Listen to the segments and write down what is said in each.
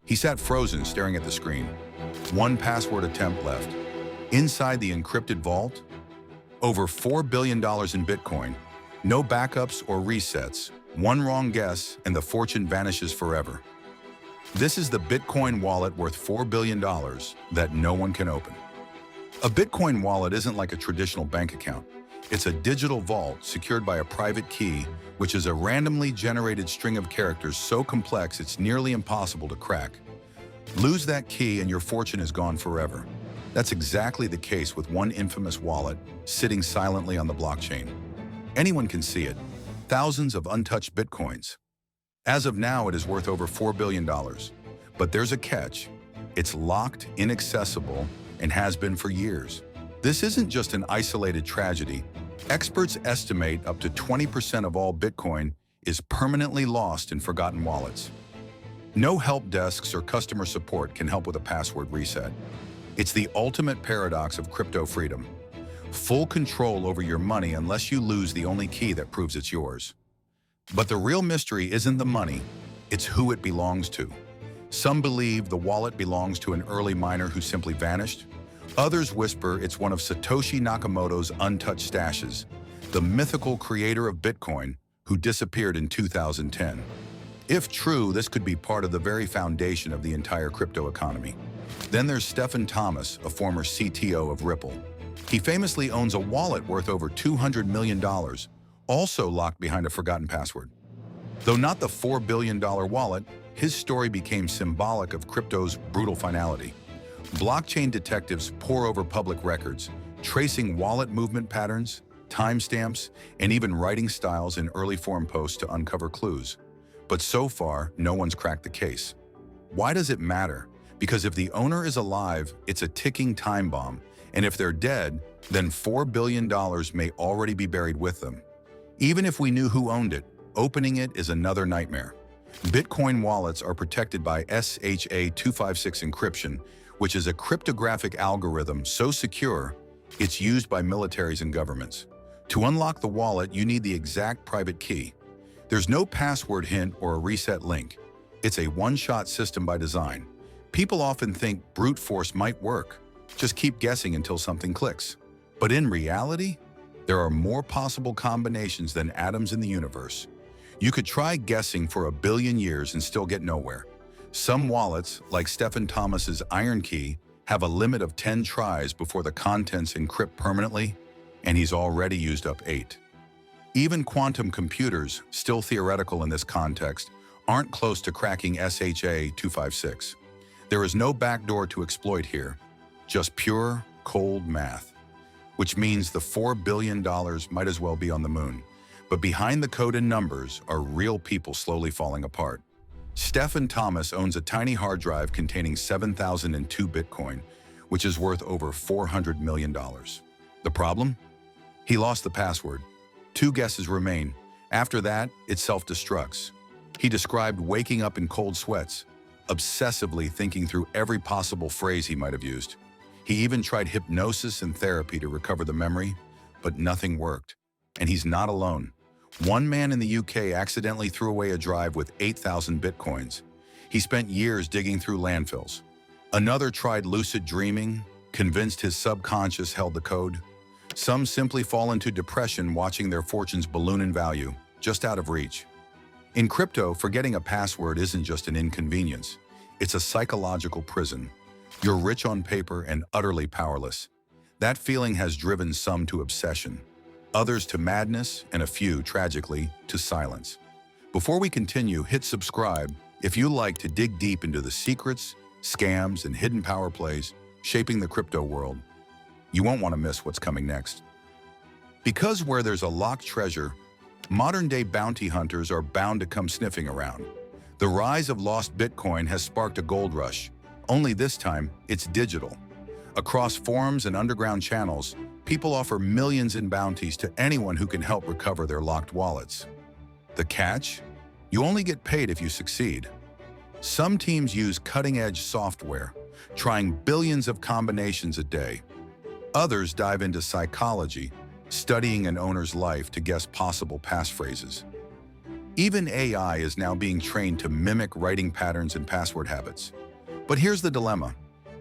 He sat frozen, staring at the screen. One password attempt left. Inside the encrypted vault, over $4 billion in Bitcoin. No backups or resets. One wrong guess and the fortune vanishes forever. This is the Bitcoin wallet worth $4 billion that no one can open. A Bitcoin wallet isn't like a traditional bank account. It's a digital vault secured by a private key, which is a randomly generated string of characters so complex it's nearly impossible to crack. Lose that key and your fortune is gone forever. That's exactly the case with one infamous wallet sitting silently on the blockchain. Anyone can see it. Thousands of untouched Bitcoins. As of now, it is worth over $4 billion. But there's a catch. It's locked, inaccessible, and has been for years. This isn't just an isolated tragedy. Experts estimate up to 20% of all Bitcoin is permanently lost in forgotten wallets. No help desks or customer support can help with a password reset. It's the ultimate paradox of crypto freedom. Full control over your money unless you lose the only key that proves it's yours. But the real mystery isn't the money, it's who it belongs to. Some believe the wallet belongs to an early miner who simply vanished. Others whisper it's one of Satoshi Nakamoto's untouched stashes, the mythical creator of Bitcoin who disappeared in 2010. If true, this could be part of the very foundation of the entire crypto economy. Then there's Stephen Thomas, a former CTO of Ripple. He famously owns a wallet worth over $200 million, also locked behind a forgotten password. Though not the $4 billion wallet, his story became symbolic of crypto's brutal finality. Blockchain detectives pore over public records, tracing wallet movement patterns, timestamps, and even writing styles in early forum posts to uncover clues. But so far, no one's cracked the case. Why does it matter? Because if the owner is alive, it's a ticking time bomb, and if they're dead, then $4 billion may already be buried with them. Even if we knew who owned it, opening it is another nightmare. Bitcoin wallets are protected by SHA-256 encryption, which is a cryptographic algorithm so secure, it's used by militaries and governments. To unlock the wallet, you need the exact private key. There's no password hint or a reset link. It's a one-shot system by design. People often think brute force might work. Just keep guessing until something clicks. But in reality, there are more possible combinations than atoms in the universe. You could try guessing for 1 billion years and still get nowhere. Some wallets, like Stephen Thomas's Iron Key, have a limit of 10 tries before the contents encrypt permanently, and he's already used up 8. Even quantum computers, still theoretical in this context, aren't close to cracking SHA-256. There is no backdoor to exploit here, just pure, cold math. Which means the $4 billion might as well be on the moon. But behind the code and numbers are real people slowly falling apart. Stephen Thomas owns a tiny hard drive containing 7,002 Bitcoin, which is worth over $400 million. The problem? He lost the password. 2 guesses remain. After that, it self-destructs. He described waking up in cold sweats, obsessively thinking through every possible phrase he might have used. He even tried hypnosis and therapy to recover the memory, but nothing worked. And he's not alone. One man in the UK accidentally threw away a drive with 8,000 Bitcoins. He spent years digging through landfills. Another tried lucid dreaming, convinced his subconscious held the code. Some simply fall into depression watching their fortunes balloon in value, just out of reach. In crypto, forgetting a password isn't just an inconvenience. It's a psychological prison. You're rich on paper and utterly powerless. That feeling has driven some to obsession, others to madness, and a few, tragically, to silence. Before we continue, hit subscribe if you like to dig deep into the secrets, scams, and hidden power plays shaping the crypto world. You won't want to miss what's coming next. Because where there's a locked treasure, modern-day bounty hunters are bound to come sniffing around. The rise of lost Bitcoin has sparked a gold rush, only this time it's digital. Across forums and underground channels, people offer millions in bounties to anyone who can help recover their locked wallets. The catch? You only get paid if you succeed. Some teams use cutting-edge software, trying billions of combinations a day. Others dive into psychology, studying an owner's life to guess possible passphrases. Even AI is now being trained to mimic writing patterns and password habits. But here's the dilemma.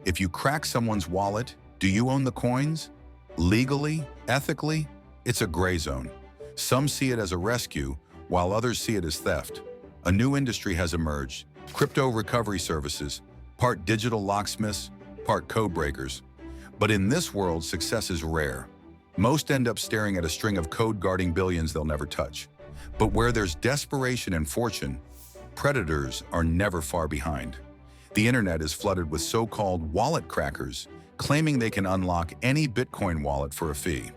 If you crack someone's wallet, do you own the coins? Legally, ethically, it's a gray zone. Some see it as a rescue, while others see it as theft. A new industry has emerged: crypto recovery services, part digital locksmiths, part code breakers. But in this world, success is rare. Most end up staring at a string of code guarding billions they'll never touch. But where there's desperation and fortune, predators are never far behind. The internet is flooded with so-called wallet crackers, claiming they can unlock any Bitcoin wallet for a fee.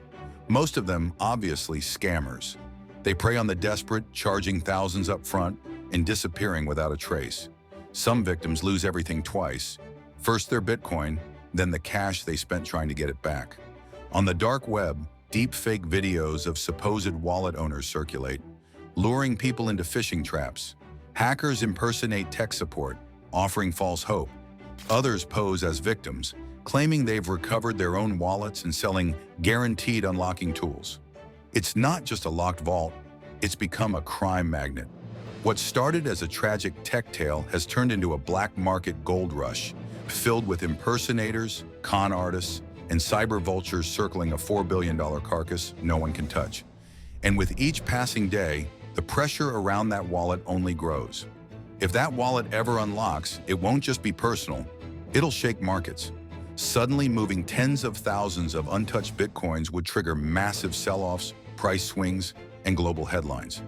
Most of them, obviously, scammers. They prey on the desperate, charging thousands up front and disappearing without a trace. Some victims lose everything twice. First their Bitcoin, then the cash they spent trying to get it back. On the dark web, deep fake videos of supposed wallet owners circulate, luring people into phishing traps. Hackers impersonate tech support, offering false hope. Others pose as victims, claiming they've recovered their own wallets and selling guaranteed unlocking tools. It's not just a locked vault, it's become a crime magnet. What started as a tragic tech tale has turned into a black market gold rush, filled with impersonators, con artists, and cyber vultures circling a $4 billion carcass no one can touch. And with each passing day, the pressure around that wallet only grows. If that wallet ever unlocks, it won't just be personal, it'll shake markets. Suddenly moving tens of thousands of untouched Bitcoins would trigger massive sell-offs, price swings, and global headlines.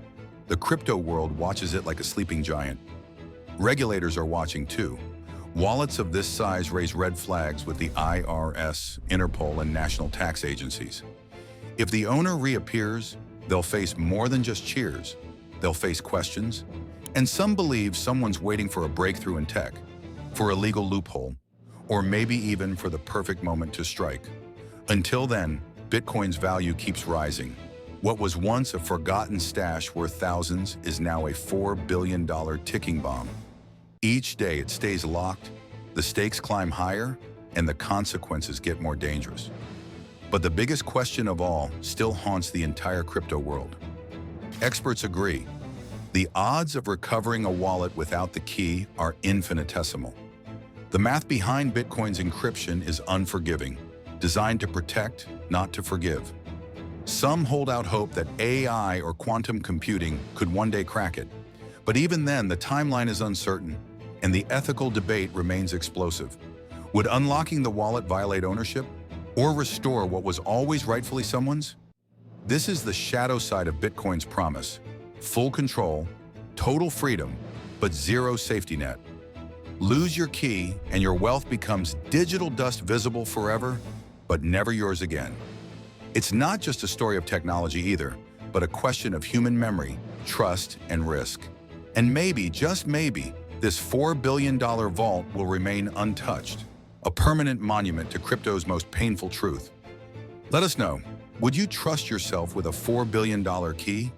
The crypto world watches it like a sleeping giant. Regulators are watching too. Wallets of this size raise red flags with the IRS, Interpol, and national tax agencies. If the owner reappears, they'll face more than just cheers. They'll face questions, and some believe someone's waiting for a breakthrough in tech, for a legal loophole, or maybe even for the perfect moment to strike. Until then, Bitcoin's value keeps rising. What was once a forgotten stash worth thousands is now a $4 billion ticking bomb. Each day it stays locked, the stakes climb higher, and the consequences get more dangerous. But the biggest question of all still haunts the entire crypto world. Experts agree. The odds of recovering a wallet without the key are infinitesimal. The math behind Bitcoin's encryption is unforgiving, designed to protect, not to forgive. Some hold out hope that AI or quantum computing could one day crack it. But even then, the timeline is uncertain, and the ethical debate remains explosive. Would unlocking the wallet violate ownership, or restore what was always rightfully someone's? This is the shadow side of Bitcoin's promise: full control, total freedom, but zero safety net. Lose your key, and your wealth becomes digital dust, visible forever, but never yours again. It's not just a story of technology either, but a question of human memory, trust, and risk. And maybe, just maybe, this $4 billion vault will remain untouched, a permanent monument to crypto's most painful truth. Let us know, would you trust yourself with a $4 billion key?